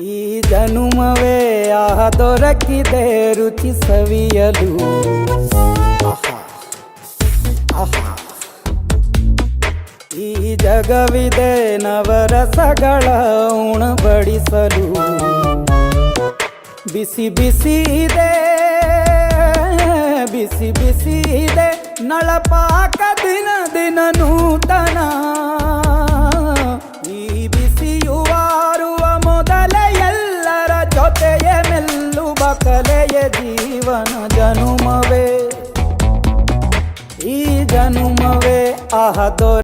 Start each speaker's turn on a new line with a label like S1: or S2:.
S1: ಈ ಜನುಮವೇ ದೊರಕಿದೆ ರುಚಿ ಸವಿಯಲು. ಆಹಾ ಆಹಾ. ಈ ಜಗವಿದೆ ನವರಸಗಳ ಉಣಬಡಿಸಲು. ಬಿಸಿ ಬಿಸಿ ಇದೆ, ಬಿಸಿ ಬಿಸಿ ಇದೆ ನಳಪಾಕ ದಿನ ದಿನ ನೂತನ. ಈ ಬಿಸಿಯುವಾರುವ ಮೊದಲೇ ಎಲ್ಲರ ಜೊತೆಯೇ ಮೆಲ್ಲುವ ಕಲೆಯ ಜೀವನ. ಜನುಮವೇ ಈ ಜನುಮವೇ ದೊರ